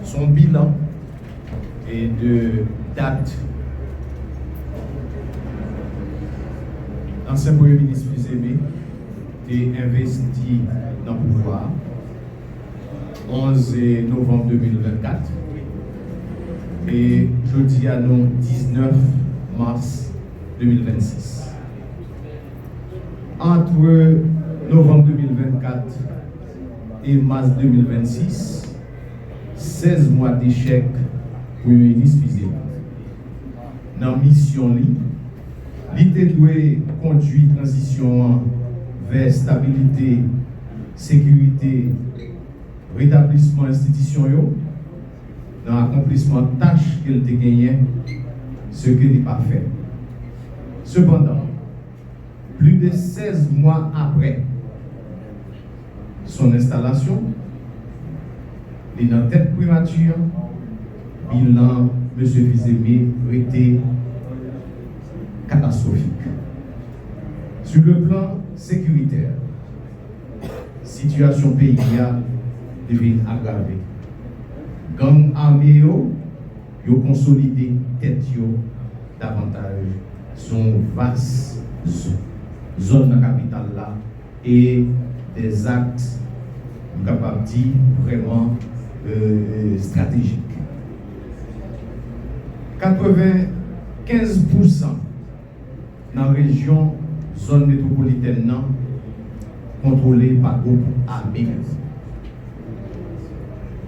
son bilan et de date. L'ancien Premier ministre Fils-Aimé est investi dans le pouvoir 11 novembre 2024 et jeudi à nous 19 mars 2026. Entre novembre 2024 et mars 2026, 16 mois d'échec pour le ministre Fils-Aimé. Dans la mission, l'idée doit conduire la transition vers stabilité, sécurité, rétablissement institutionnel, dans l'accomplissement de tâches qu'elle a gagnées, ce qu'elle n'a pas fait. Cependant, plus de 16 mois après son installation, il est en tête primature, bilan M. Fils-Aimé était catastrophique. Sur le plan sécuritaire, situation pays devient aggravée. Gang armé yo consolidé tête davantage son vaste zone de la capitale là et des actes capables de dire vraiment stratégiques. 95% dans la région zone métropolitaine non contrôlée par groupe armé.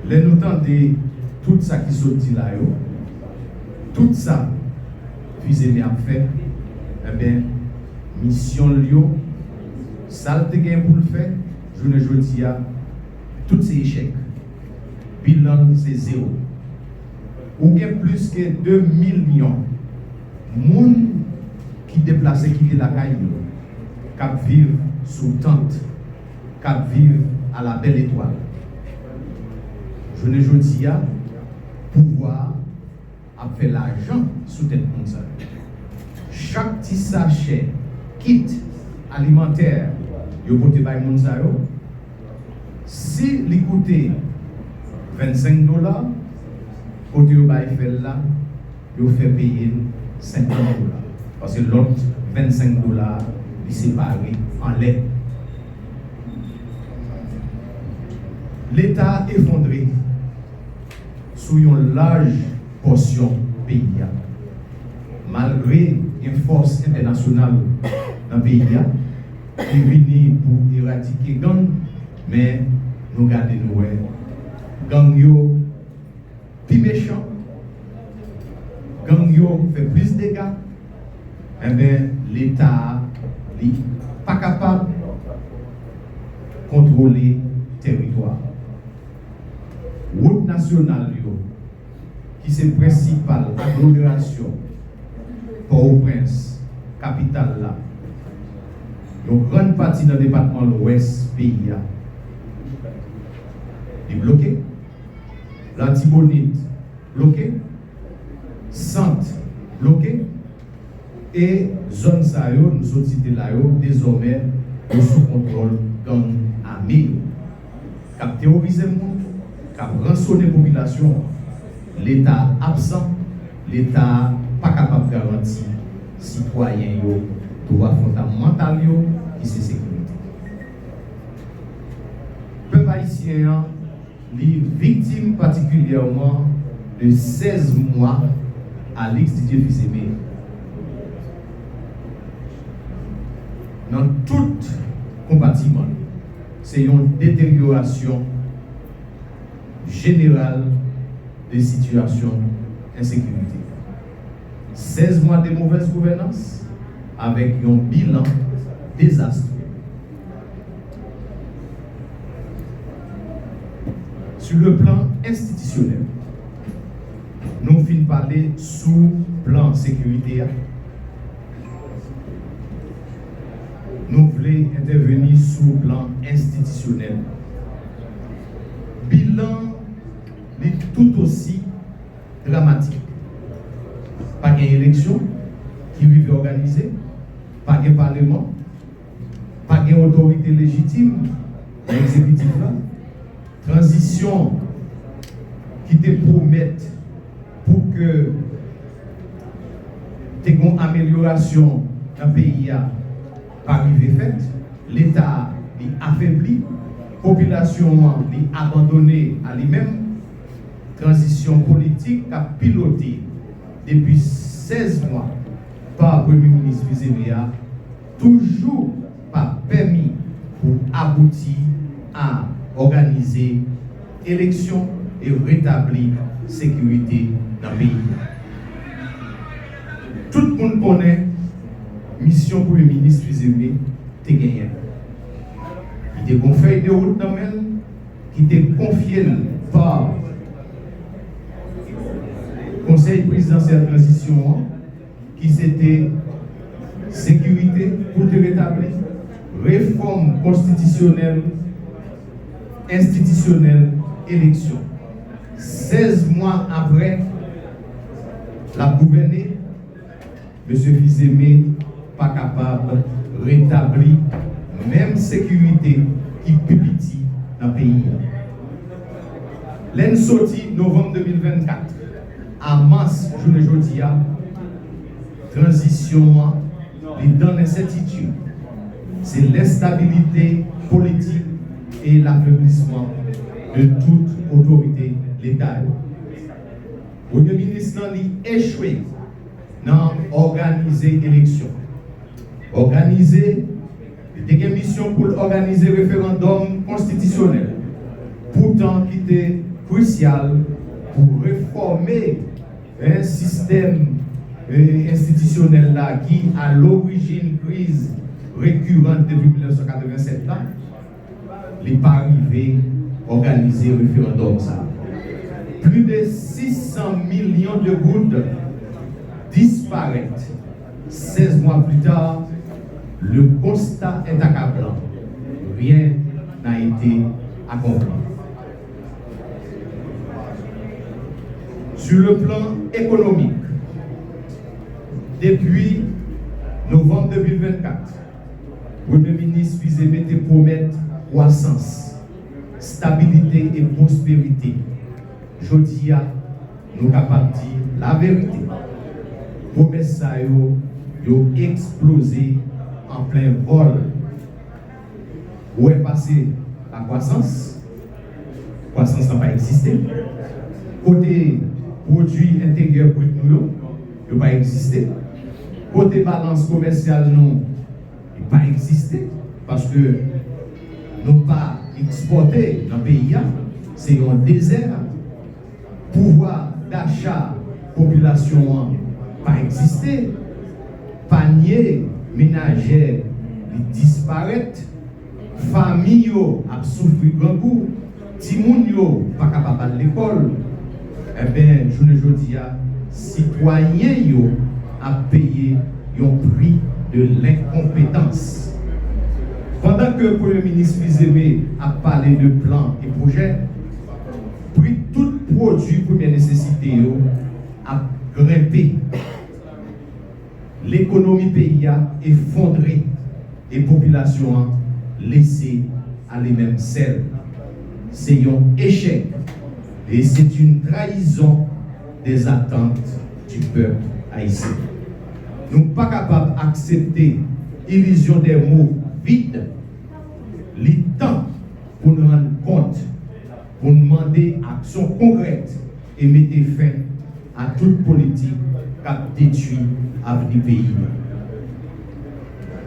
Les nous tendez tout ça qui sortit là, tout ça, Fils-Aimé a fait, eh bien, mission Lio, ça le gain pour le faire, je ne dis à tous ces échecs. Bilan, c'est zéro. Ou bien plus que 2 millions de monde qui déplacent, qui la caille, qui vivent sous tente, qui vivent à la belle étoile. Je ne dis à pouvoir faire l'argent sous tête comme ça. Chaque petit sachet kit alimentaire, vous pouvez payer mon salaire. Si il coûte $25, côté vous faire là, vous fait payer $50. Parce que l'autre $25, il est séparé en lait. L'État effondré sous une large portion pays. Malgré une force internationale dans le pays qui vient pour éradiquer gang, mais nous gardons nous gang yo plus méchant, gang yo fait plus de dégâts, et bien l'État n'est pas capable de contrôler le territoire. Route nationale qui est la principale agglomération Port-au-Prince, capitale là, une grande partie dans le département de l'Ouest pays est bloquée. L'Antibonite bloquée, Centre bloquée et zone ça nous sommes cités là désormais sous contrôle gang armé qui a terrorisé le monde, qui a rançonné la population. L'État absent, l'État pas capable de garantir citoyens droit fondamental qui c'est sécurité. Le peuple haïtien les victimes particulièrement de 16 mois à l'ex-Didier Fils-Aimé. Dans tout compartiment, c'est une détérioration générale des situations d'insécurité. 16 mois de mauvaise gouvernance avec un bilan désastreux. Sur le plan institutionnel, nous finissons par parler sous plan sécurité. Nous voulons intervenir sous plan institutionnel. Bilan est tout aussi dramatique. Pas d'élection qui vient organisée, pas de parlement, pas d'autorité légitime, l'exécutif là. transition qui te promettent pour que tu aies une amélioration dans le pays pas arrivé faite, l'État est affaibli, la population est abandonnée à lui-même, transition politique a piloté depuis 16 mois par le Premier ministre Fizemea, toujours pas permis pour aboutir à organiser élections et rétablir sécurité dans le pays. Tout le monde connaît la mission pour le ministre Fizemea te gagné. Il te confie de route dans elle, qui te confié par le Conseil présidentiel de transition, qui c'était sécurité pour te rétablir, réforme constitutionnelle, institutionnelle, élection. 16 mois après, la gouverner, M. Fizemea pas capable de rétablir même sécurité qui pipiti dans le pays. L'année sortie novembre 2024, à mars, journée aujourd'hui, transition, les données d'incertitude, c'est l'instabilité politique et l'affaiblissement de toute autorité de l'État. Le Premier ministre a échoué dans organiser l'élection. Organiser, il y a une mission pour organiser le référendum constitutionnel, pourtant qui était crucial pour réformer un système institutionnel là, qui à l'origine crise récurrente depuis 1987 là, il n'est pas arrivé à organiser le référendum ça. Plus de 600 millions de gouttes disparaissent. 16 mois plus tard, le constat est accablant. Rien n'a été accompli. Sur le plan économique, depuis novembre 2024, le Premier ministre Fizemea te promet croissance, stabilité et prospérité. Je dis à nous capables de dire la vérité. Promesse ça yo explosé en plein vol. Où est passé la croissance? La croissance n'a pas existé. Côté produit intérieur brut, il n'a pas existé. Côté balance commerciale, non, il n'a pas existé. Parce que nous n'avons pas exporté dans le pays. C'est un désert. Pouvoir d'achat, population n'a pas existé. Panier ménager disparaît. Famille a souffert grand coup. Timoun yo pas capable de l'école. Eh bien, je ne dis pas, citoyens yo a payé un prix de l'incompétence. Pendant que le Premier ministre Fizemea a parlé de plans et projets, puis tout produit première nécessité a grimpé. L'économie pays a effondré et la population a laissé à les-mêmes seuls. C'est un échec et c'est une trahison des attentes du peuple haïtien. Nous ne sommes pas capables d'accepter l'illusion des mots vides, le temps pour nous rendre compte, pour nous demander action concrète et mettre fin à toute politique qui détruit l'avenir du pays.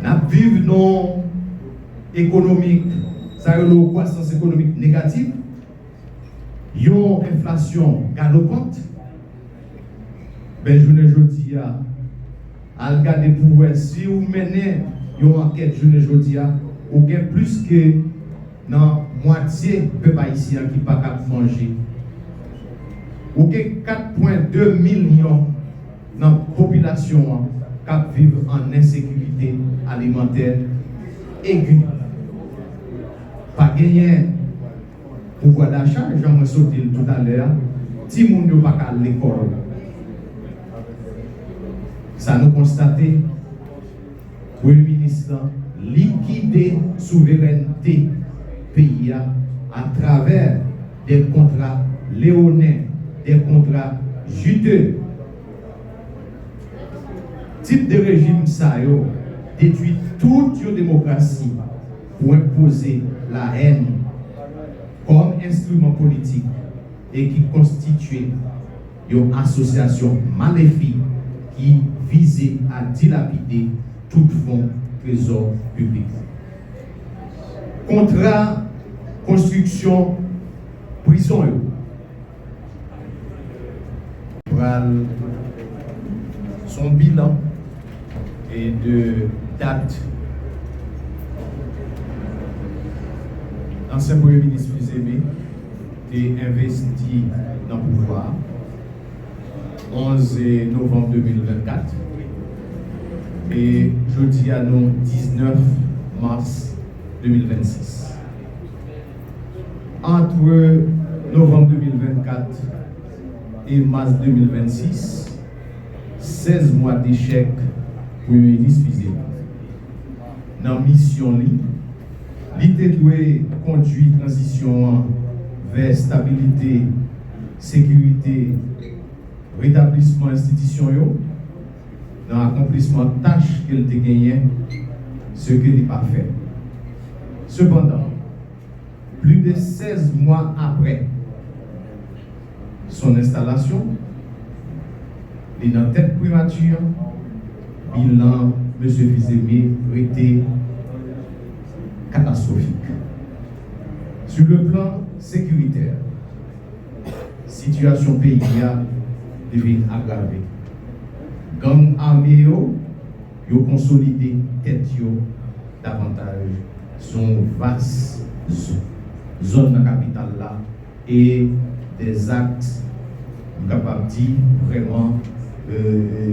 Nous vivons dans économique, ça a une croissance économique négative, une inflation galopante. Ben, je ne dis pas, à regarder pour vous, si vous menez une enquête, je ne dis pas, vous avez plus que dans moitié du peuple haïtien qui n'est pas capable de manger. Vous avez 4,2 millions dans la population qui vivent en insécurité alimentaire aiguë. Pas gagner pouvoir d'achat, j'en ai sauté tout à l'heure, si les gens ne sont pas à l'école. Ça nous constate, le Premier ministre liquider souveraineté pays à travers des contrats léonins, des contrats juteux. Type de régime ça yo détruit toute une démocratie pour imposer la haine comme instrument politique et qui constitue une association maléfique qui visait à dilapider tout fonds trésor public. Contrat construction prison son bilan et de date. L'ancien Premier ministre Fils-Aimé est investi dans le pouvoir 11 novembre 2024 et jeudi à nous 19 mars 2026. Entre novembre 2024 et mars 2026, 16 mois d'échec pour le ministre Fils-Aimé. Dans la mission, l'idée doit conduire la transition vers stabilité, sécurité, rétablissement institutionnel, dans l'accomplissement de tâches qu'elle a gagnées, ce qu'elle n'est pas fait. Cependant, plus de 16 mois après son installation, il est en tête primature, bilan M. Fils-Aimé était catastrophique. Sur le plan sécuritaire, situation pays devient aggravée. Gang armé yo consolidé tête davantage son vaste zone de la capitale là et des actes capables de dire vraiment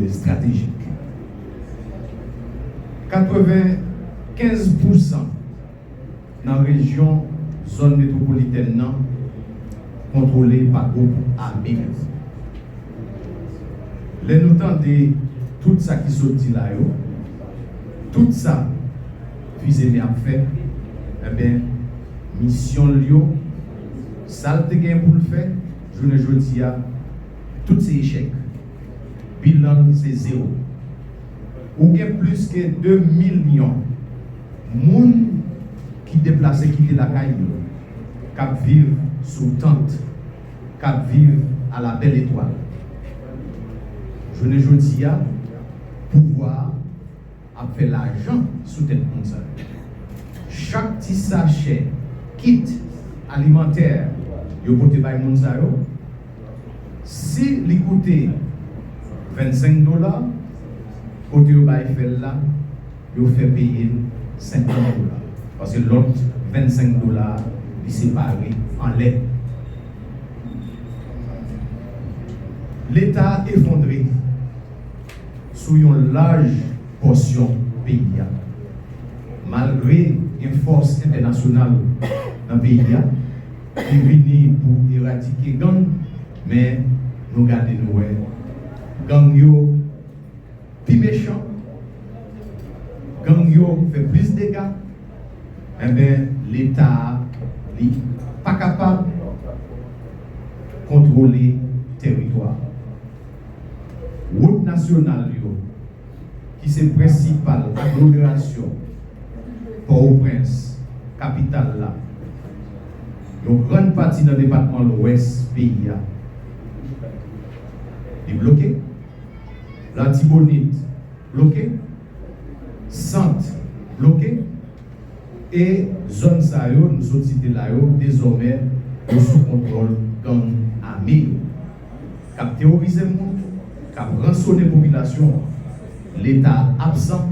stratégiques. 95% dans la région zone métropolitaine non contrôlée par groupe armé. Les nous de tout ça qui sorti là, tout ça, Fils-Aimé a fait, eh bien, mission Lio, ça le gain pour le faire, je ne dis à tous ces échecs. Bilan, c'est zéro. Ou bien plus que 2 millions de gens qui déplacent, qui est la caille, qui vivent sous tente, qui vivent à la belle étoile. Je ne dis à pouvoir faire l'argent sous tête comme ça. Chaque petit sachet kit alimentaire, vous pouvez payer mon ça. Si il coûte $25, côté vous faire là, vous fait payer $50. Parce que l'autre $25 est séparé en lait. L'État effondré sous une large portion pays. Malgré une force internationale dans le pays qui vient pour éradiquer les gangs, mais nous gardons nous gang yo plus méchant, gang yo fait plus de dégâts, eh bien l'État n'est pas capable de contrôler le territoire. Route nationale qui est la principale agglomération Port-au-Prince, capitale là. Une grande partie dans le département de l'Ouest pays est bloquée. La Tibonite bloquée. Centre bloquée. Et zone Sayo, nous sommes cités là, désormais sous contrôle gang armé. Qui a terrorisé le monde, qui a rançonné la population. L'État absent,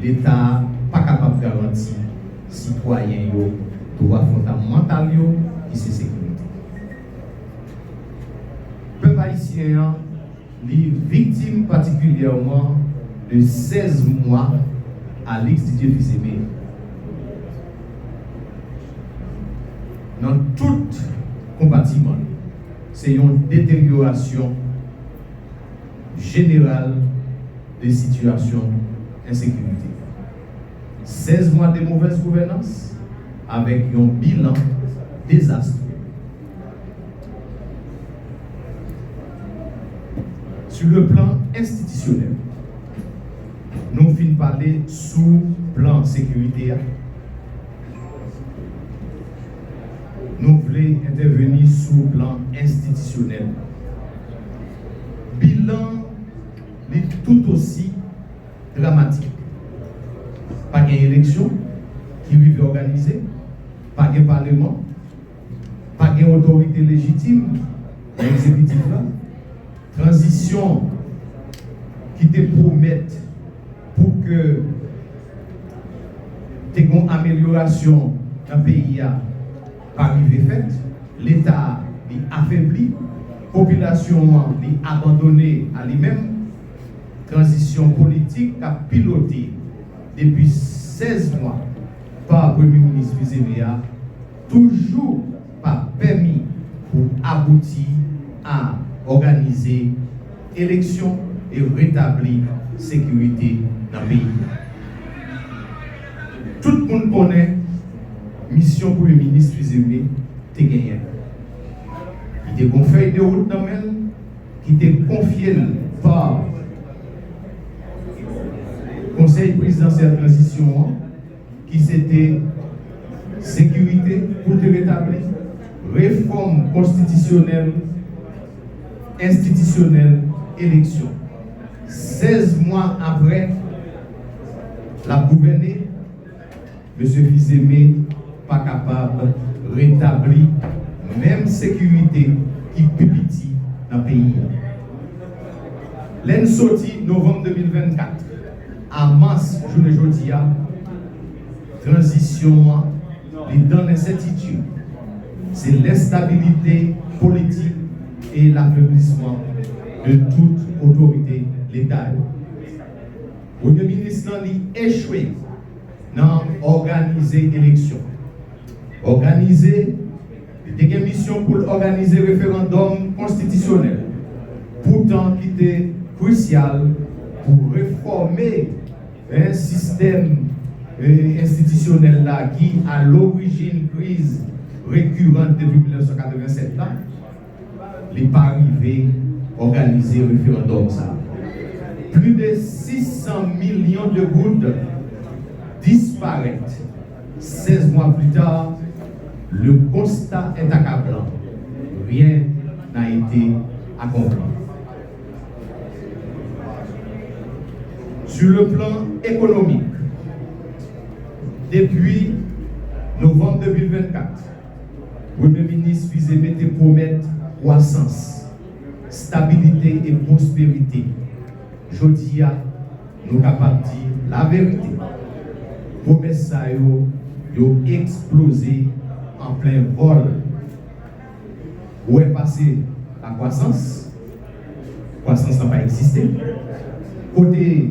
l'État pas capable de garantir citoyens droits fondamentaux qui c'est sécurité. Le peuple haïtien est victime particulièrement de 16 mois à l'ex-Didier Fils-Aimé. Dans tout compartiment, c'est une détérioration générale des situations d'insécurité. 16 mois de mauvaise gouvernance avec un bilan désastreux. Sur le plan institutionnel, nous finissons parler sous plan sécurité. Nous voulons intervenir sous plan institutionnel. Bilan est tout aussi dramatique. Pas d'élection qui vient organisée, pas de parlement, pas d'autorité légitime, l'exécutif là. Transition qui te promettent pour que tu aies une amélioration dans le pays pas arrivé faite, l'État est affaibli, la population est abandonnée à lui-même, transition politique a piloté depuis 16 mois par le Premier ministre Fizemea, toujours pas permis pour aboutir à organiser élections et rétablir sécurité dans le pays. Tout le monde connaît la mission pour le ministre Fizemea te gagné. Il était confié de route dans elle, qui était confié par le Conseil présidentiel de transition, qui c'était sécurité pour te rétablir, réforme constitutionnelle, institutionnelle, élection. 16 mois après, la gouverner, M. Fizemea pas capable de rétablir même sécurité qui pipiti dans le pays. L'année sortie novembre 2024, à mars, journée aujourd'hui, transition, les dans l'incertitude, c'est l'instabilité politique et l'affaiblissement de toute autorité l'État. Le Premier ministre a échoué dans organiser l'élection. Organiser des missions pour organiser le référendum constitutionnel. Pourtant, qui était crucial pour réformer un système institutionnel là, qui, à l'origine, crise récurrente depuis 1987, là, n'est pas arrivé à organiser le référendum. Ça. Plus de 600 millions de gouttes disparaissent. 16 mois plus tard, le constat est accablant. Rien n'a été accompli. Sur le plan économique, depuis novembre 2024, le Premier ministre Fizemea te promet croissance, stabilité et prospérité. Aujourd'hui, nous sommes capables de dire la vérité. Promesse ça yo explosé en plein vol. Où est passé la croissance? La croissance n'a pas existé. Côté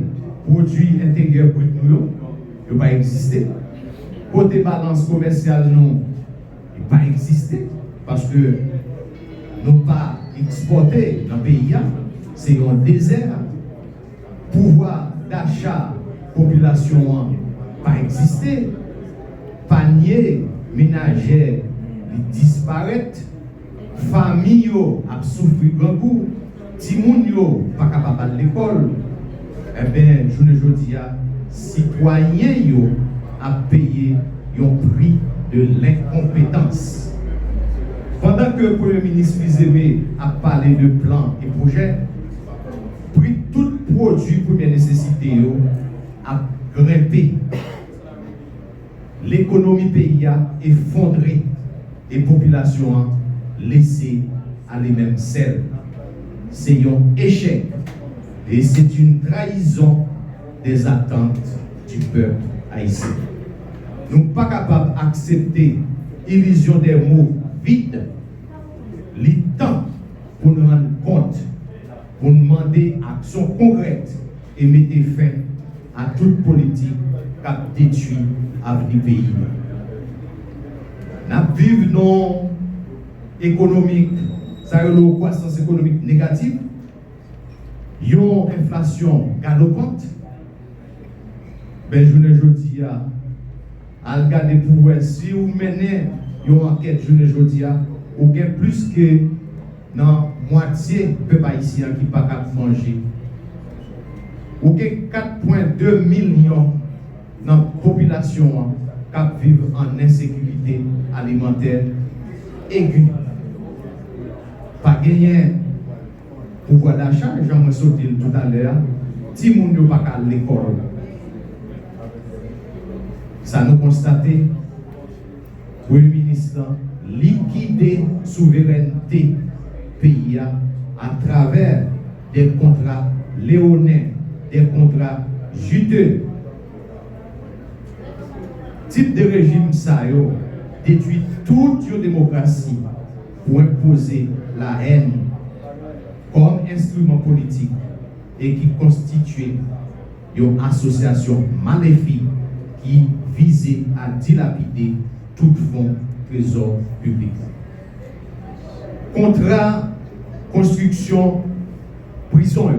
produit intérieur brut, il n'a pas existé. Côté balance commerciale, non, il n'a pas existé. Parce que nous n'avons pas exporté dans le pays. C'est un désert. Pouvoir d'achat, population, pas existé. Panier ménager disparaître. Famille a souffert grand coup. Timoun yo pas capable de l'école. Eh bien, je ne dis pas, citoyens yo a payé un prix de l'incompétence. Pendant que le Premier ministre Fizemea a parlé de plans et projets, prix tout produit première nécessité a grimpé. L'économie pays a effondré et la population a laissé à les-mêmes celles. C'est un échec et c'est une trahison des attentes du peuple haïtien. Nous ne sommes pas capables d'accepter l'illusion des mots vides, le temps pour nous rendre compte, pour nous demander action concrète et mettre fin à toute politique qui a détruit l'avenir du pays. Nous vivons dans économique, ça a une croissance économique négative, une inflation galopante. Ben, je ne dis à regarder pour voir si vous menez une enquête, je ne dis vous avez plus que dans moitié peuple haïtien qui pas capable manger. Ou que 4,2 millions dans la population qui vivent en insécurité alimentaire aiguë. Pas gagner pouvoir d'achat, j'en ai sauté tout à l'heure, si moun yo pas à l'école. Ça nous constaté, le ministre liquider souveraineté pays à travers des contrats léonins, des contrats juteux. Type de régime ça détruit toute la démocratie pour imposer la haine comme instrument politique et qui constitue une association maléfique qui visait à dilapider tout fonds trésor public. Contrat construction prison